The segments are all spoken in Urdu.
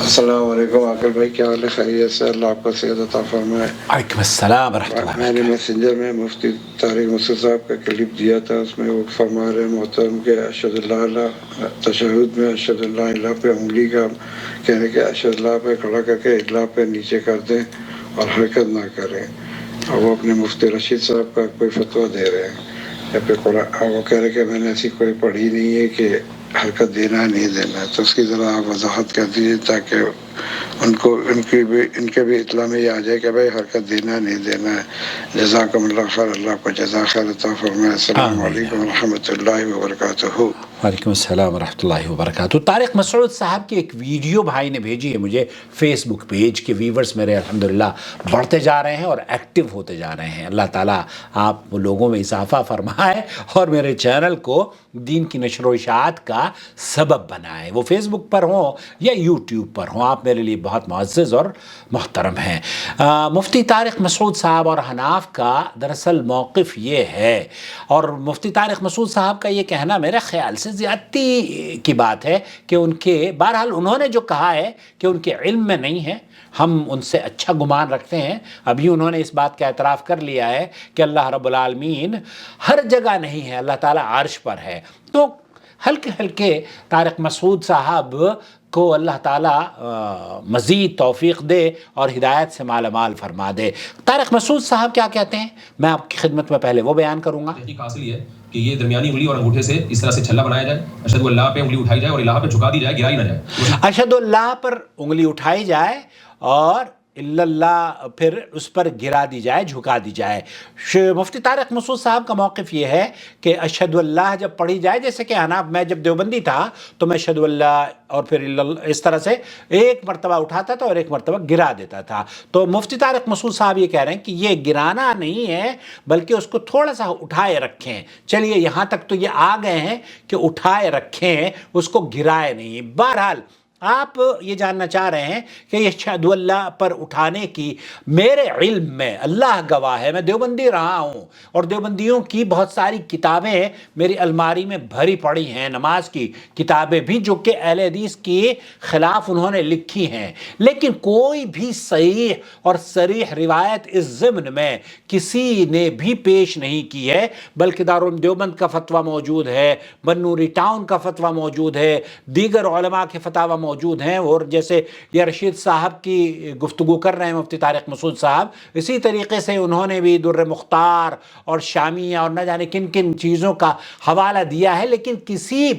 السلام علیکم عاقل بھائی، کیا حال ہے؟ خیریت سے؟ اللہ آپ کو صحت عطا فرمائے۔ وعلیکم السلام ورحمۃ اللہ میں نے میسنجر میں مفتی طارق مسعود صاحب کا کلپ دیا تھا، اس میں وہ فرما رہے محترم کہ اشہد اللہ تشہد میں اشہد اللہ الہ پہ انگلی کا کہنے کہ اشہد اللہ پہ کھڑا کر کے اللہ پہ نیچے کر دیں اور حرکت نہ کریں، اور وہ اپنے مفتی رشید صاحب کا کوئی فتویٰ دے رہے ہیں یا پھر وہ کہہ رہے کہ میں نے ایسی کوئی پڑھی نہیں ہے کہ حرکت دینا ہے نہیں دینا ہے، تو اس کی ذرا آپ وضاحت کر دیجیے تاکہ ان کے بھی اطلاع میں یہ آ جائے کہ بھائی حرکت دینا ہے نہیں دینا ہے۔ جزاکم اللہ خیر، اللہ کو جزا خیر عطا فرمائے۔ السلام علیکم ورحمۃ اللہ وبرکاتہ۔ وعلیکم السلام ورحمۃ اللہ وبرکاتہ۔ طارق مسعود صاحب کی ایک ویڈیو بھائی نے بھیجی ہے مجھے فیس بک پیج کے ویورز میرے الحمدللہ بڑھتے جا رہے ہیں اور ایکٹیو ہوتے جا رہے ہیں۔ اللہ تعالیٰ آپ لوگوں میں اضافہ فرمائے اور میرے چینل کو دین کی نشر و اشاعت کا سبب بنائے، وہ فیس بک پر ہوں یا یوٹیوب پر ہوں۔ آپ میرے لیے بہت معزز اور محترم ہیں۔ مفتی طارق مسعود صاحب اور حناف کا دراصل موقف یہ ہے، اور مفتی طارق مسعود صاحب کا یہ کہنا میرے خیال سے زیادتی کی بات ہے کہ بہرحال انہوں نے جو کہا ہے کہ ان کے علم میں نہیں ہے، ہم ان سے اچھا گمان رکھتے ہیں۔ ابھی انہوں نے اس بات کا اعتراف کر لیا ہے کہ اللہ رب العالمین ہر جگہ نہیں ہے، اللہ تعالیٰ عرش پر ہے۔ تو ہلکے ہلکے طارق مسعود صاحب کو اللہ تعالیٰ مزید توفیق دے اور ہدایت سے مالا مال فرما دے۔ طارق مسعود صاحب کیا کہتے ہیں میں آپ کی خدمت میں پہلے وہ بیان کروں گا۔ تحقیق حاصل یہ ہے کہ یہ درمیانی انگلی اور انگوٹھے سے اس طرح سے چھلا بنایا جائے، اشہد اللہ پہ انگلی اٹھائی جائے اور الہ پہ جھکا دی جائے، گرائی نہ جائے۔ اشہد اللہ پر انگلی اٹھائی جائے اور اللہ پھر اس پر گرا دی جائے، جھکا دی جائے۔ مفتی طارق مسعود صاحب کا موقف یہ ہے کہ اشہد اللہ جب پڑھی جائے، جیسے کہ میں جب دیوبندی تھا تو میں اشہد اللہ اور پھر اس طرح سے ایک مرتبہ اٹھاتا تھا اور ایک مرتبہ گرا دیتا تھا۔ تو مفتی طارق مسعود صاحب یہ کہہ رہے ہیں کہ یہ گرانا نہیں ہے بلکہ اس کو تھوڑا سا اٹھائے رکھیں۔ چلیے یہاں تک تو یہ آ گئے ہیں کہ اٹھائے رکھیں، اس کو گرائے نہیں۔ بہرحال آپ یہ جاننا چاہ رہے ہیں کہ یہ اشہد اللہ پر اٹھانے کی میرے علم میں اللہ گواہ ہے، میں دیوبندی رہا ہوں اور دیوبندیوں کی بہت ساری کتابیں میری الماری میں بھری پڑی ہیں، نماز کی کتابیں بھی جو کہ اہل حدیث کے خلاف انہوں نے لکھی ہیں، لیکن کوئی بھی صحیح اور صریح روایت اس ضمن میں کسی نے بھی پیش نہیں کی ہے، بلکہ دارالعلوم دیوبند کا فتویٰ موجود ہے، بنوری ٹاؤن کا فتویٰ موجود ہے، دیگر علماء کے فتاوی موجود ہیں، اور جیسے یہ رشید صاحب کی گفتگو کر رہے ہیں مفتی طارق مسعود صاحب، اسی طریقے سے انہوں نے بھی در مختار اور شامیہ اور نہ جانے کن کن چیزوں کا حوالہ دیا ہے، لیکن کسی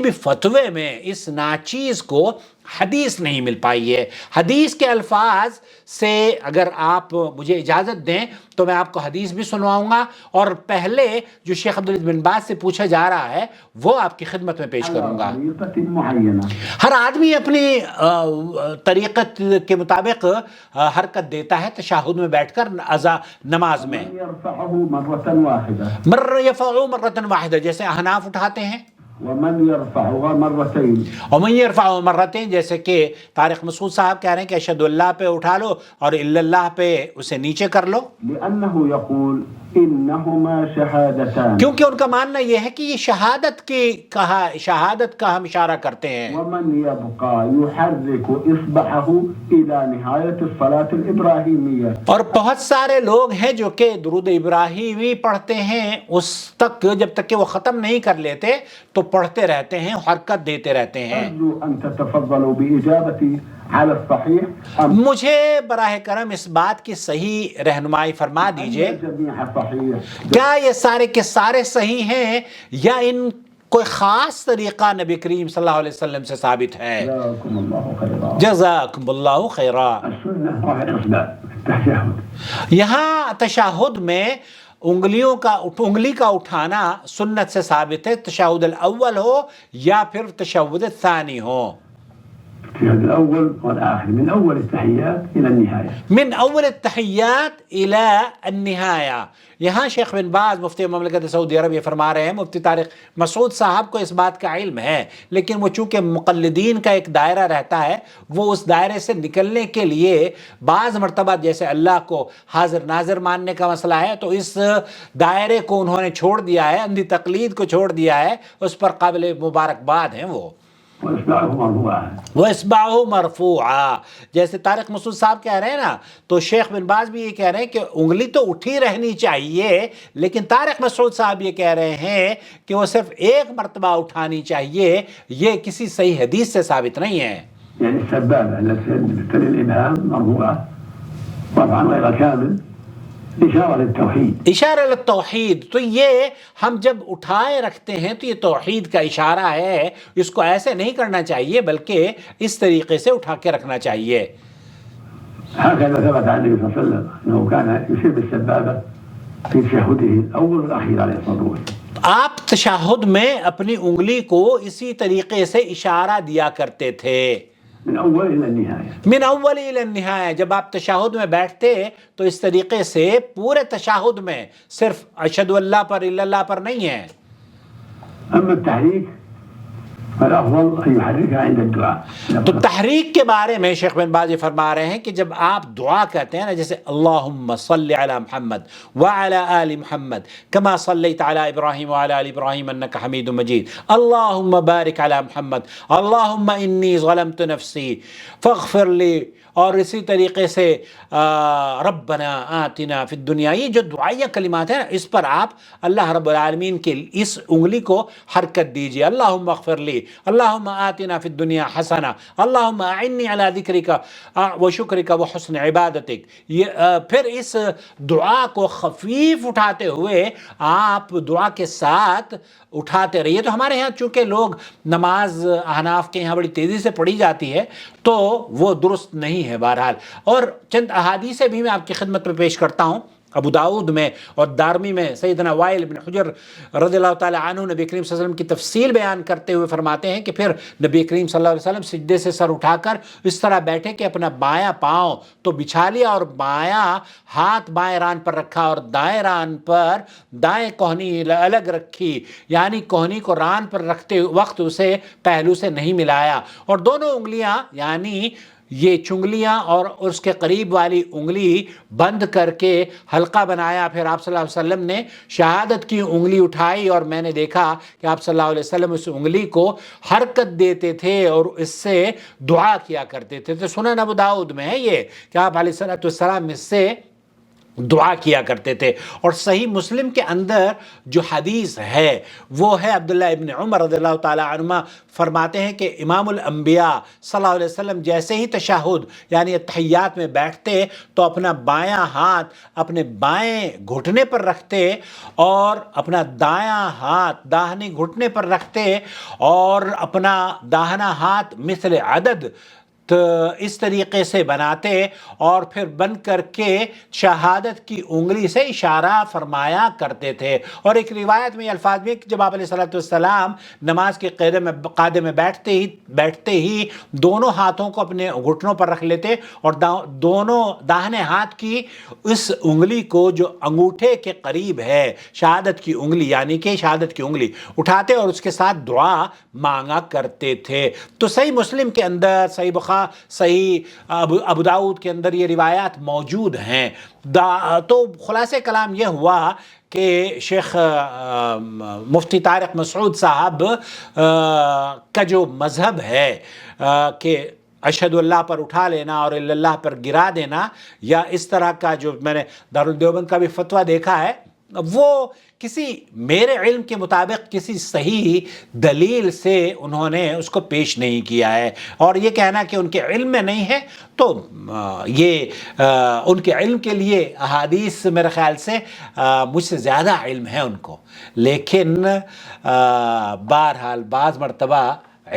بھی فتوے میں اس ناچیز کو حدیث نہیں مل پائی ہے۔ حدیث کے الفاظ سے اگر آپ مجھے اجازت دیں تو میں آپ کو حدیث بھی سنواؤں گا، اور پہلے جو شیخ عبدالعزیز بن باز سے پوچھا جا رہا ہے وہ آپ کی خدمت میں پیش کروں گا۔ ہر آدمی اپنی طریقت کے مطابق حرکت دیتا ہے تشہد میں بیٹھ کر نماز میں۔ یرفعہ مرۃ واحدہ، جیسے احناف اٹھاتے ہیں، ومن يرفعها مرتين، ومن يرفعها مرتين، جیسے کہ طارق مسعود صاحب کہہ رہے ہیں کہ اشہد اللہ پہ اٹھا لو اور الا اللہ پہ اسے نیچے کر لو، لأنه يقول إنهما شهادتان، کیونکہ ان کا ماننا یہ ہے کہ یہ شہادت کا ہم اشارہ کرتے ہیں۔ ومن يبقى يحرك إصبعه إلى نهاية الصلاة الإبراهيمية، اور بہت سارے لوگ ہیں جو کہ درود ابراہیمی پڑھتے ہیں، اس تک جب تک کہ وہ ختم نہیں کر لیتے تو پڑھتے رہتے ہیں، حرکت دیتے رہتے ہیں۔ أرجو أن تتفضلوا بإجابتي على الصحيح أم مجھے براہ کرم اس بات کی صحیح رہنمائی فرما دیجئے، الجميع صحيح؟ کیا یہ سارے کے سارے صحیح ہیں یا ان کوئی خاص طریقہ نبی کریم صلی اللہ علیہ وسلم سے ثابت ہے؟ جزاكم الله خيرا. جزاکم اللہ خیرا۔ السنة والإسلام التشهد. یہاں تشہد میں انگلی کا اٹھانا سنت سے ثابت ہے، تشہد الاول ہو یا پھر تشہد الثانی ہو، التشهد الأول والآخر، من أول التحيات إلى النهاية. من اول التحیات الى النہایہ۔ یہاں شیخ بن باز مفتی مملکت سعودی عرب یہ فرما رہے ہیں مفتی طارق مسعود صاحب کو اس بات کا علم ہے، لیکن وہ چونکہ مقلدین کا ایک دائرہ رہتا ہے، وہ اس دائرے سے نکلنے کے لیے بعض مرتبہ جیسے اللہ کو حاضر ناظر ماننے کا مسئلہ ہے تو اس دائرے کو انہوں نے چھوڑ دیا ہے، اندھی تقلید کو چھوڑ دیا ہے، اس پر قابل مبارکباد ہیں وہ۔ وإصبعه مرفوعا. وَإِصْبَعُهُ مَرْفُوعًا، جیسے طارق مسعود صاحب کہہ رہے ہیں نا، تو شیخ بن باز بھی یہ کہہ رہے ہیں کہ انگلی تو اٹھی رہنی چاہیے، لیکن طارق مسعود صاحب یہ کہہ رہے ہیں کہ وہ صرف ایک مرتبہ اٹھانی چاہیے، یہ کسی صحیح حدیث سے ثابت نہیں ہے۔ يعني السبابة التي تلي الإبهام مرفوعة رفعا غير كامل إشارة للتوحيد. اشارہ للتوحید، تو یہ ہم جب اٹھائے رکھتے ہیں تو یہ توحید کا اشارہ ہے، اس کو ایسے نہیں کرنا چاہیے بلکہ اس طریقے سے اٹھا کے رکھنا چاہیے۔ هكذا ثبت عن النبي صلى الله عليه وسلم أنه كان يشير بالسبابة في تشهده الأول والأخير عليه الصلاة والسلام. آپ تشہد میں اپنی انگلی کو اسی طریقے سے اشارہ دیا کرتے تھے، من أول إلى النهاية. من اول الى النہایہ، جب آپ تشہد میں بیٹھتے تو اس طریقے سے پورے تشہد میں، صرف اشہد اللہ پر الا اللہ پر نہیں ہے۔ أما التحريك فالأفضل أن يحركها عند الدعاء. تو تحریک کے بارے میں شیخ بن باز یہ فرما رہے ہیں کہ جب آپ دعا کہتے ہیں نا، جیسے اللہم صلی علی محمد وعلی آل محمد کما صلیت علی ابراہیم وعلی آل ابراہیم انک حمید مجید، اللہم بارک علی محمد، اللہم انی ظلمت نفسی فاغفر لی، اور اسی طریقے سے ربنا آتنا فی الدنیا، یہ جو دعائیہ کلمات ہیں اس پر آپ اللہ رب العالمین کے اس انگلی کو حرکت دیجئے، اللہم اغفر لی، اللہم آتنا فی الدنیا حسنہ، اللہم اعنی علی ذکرک و شکرک و حسن عبادتک۔ پھر اس دعا کو خفیف اٹھاتے ہوئے آپ دعا کے ساتھ اٹھاتے رہیے۔ تو ہمارے ہاں چونکہ لوگ نماز احناف کے یہاں بڑی تیزی سے پڑھی جاتی ہے تو وہ درست نہیں ہے بہرحال، اور چند احادیثیں بھی میں آپ کی خدمت میں پیش کرتا ہوں۔ ابو داؤد میں اور دارمی میں سیدنا وائل بن حجر رضی اللہ تعالی عنہ نبی کریم صلی اللہ علیہ وسلم کی تفصیل بیان کرتے ہوئے فرماتے ہیں کہ پھر نبی کریم صلی اللہ علیہ وسلم سجدے سے سر اٹھا کر اس طرح بیٹھے کہ اپنا بایاں پاؤں تو بچھا لیا اور بایاں ہاتھ بائیں ران پر رکھا اور دائیں ران پر دائیں کوہنی الگ رکھی، یعنی کوہنی کو ران پر رکھتے وقت اسے پہلو سے نہیں ملایا، اور دونوں انگلیاں یعنی یہ چنگلیاں اور اس کے قریب والی انگلی بند کر کے حلقہ بنایا۔ پھر آپ صلی اللہ علیہ وسلم نے شہادت کی انگلی اٹھائی اور میں نے دیکھا کہ آپ صلی اللہ علیہ وسلم اس انگلی کو حرکت دیتے تھے اور اس سے دعا کیا کرتے تھے۔ تو سنن ابو داؤد میں ہے یہ کہ آپ علیہ السلام اس سے دعا کیا کرتے تھے۔ اور صحیح مسلم کے اندر جو حدیث ہے وہ ہے عبداللہ ابن عمر رضی اللہ تعالی عنہما فرماتے ہیں کہ امام الانبیاء صلی اللہ علیہ وسلم جیسے ہی تشہد یعنی اتحیات میں بیٹھتے تو اپنا بایاں ہاتھ اپنے بائیں گھٹنے پر رکھتے اور اپنا دایاں ہاتھ داہنے گھٹنے پر رکھتے اور اپنا داہنا ہاتھ مثل عدد تو اس طریقے سے بناتے اور پھر بند کر کے شہادت کی انگلی سے اشارہ فرمایا کرتے تھے۔ اور ایک روایت میں یہ الفاظ بھی کہ جب آپ علیہ السلام نماز کے قاعدے میں بیٹھتے ہی دونوں ہاتھوں کو اپنے گھٹنوں پر رکھ لیتے اور دونوں داہنے ہاتھ کی اس انگلی کو جو انگوٹھے کے قریب ہے شہادت کی انگلی یعنی کہ شہادت کی انگلی اٹھاتے اور اس کے ساتھ دعا مانگا کرتے تھے۔ تو صحیح مسلم کے اندر، صحیح بخاری، صحیح ابو داؤد کے اندر یہ روایات موجود ہیں۔ تو خلاصہ کلام یہ ہوا کہ شیخ مفتی طارق مسعود صاحب کا جو مذہب ہے کہ اشہد اللہ پر اٹھا لینا اور اللہ پر گرا دینا، یا اس طرح کا جو میں نے دارالدیوبند کا بھی فتویٰ دیکھا ہے، وہ کسی میرے علم کے مطابق کسی صحیح دلیل سے انہوں نے اس کو پیش نہیں کیا ہے، اور یہ کہنا کہ ان کے علم میں نہیں ہے تو یہ ان کے علم کے لیے احادیث میرے خیال سے مجھ سے زیادہ علم ہے ان کو، لیکن بہرحال بعض مرتبہ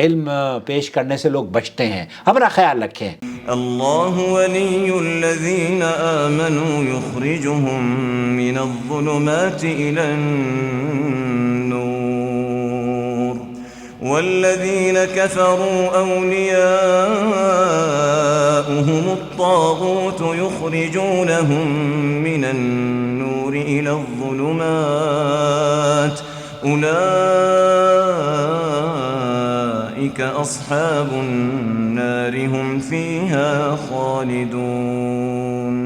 علم پیش کرنے سے لوگ بچتے ہیں۔ اپنا خیال رکھیں۔ اللہ ولی الذین آمنوا یخرجهم من الظلمات إلى النور والذین كفروا أولیاؤهم الطاغوت یخرجونهم من النور إلى الظلمات أولئك أصحاب النار هم فيها خالدون۔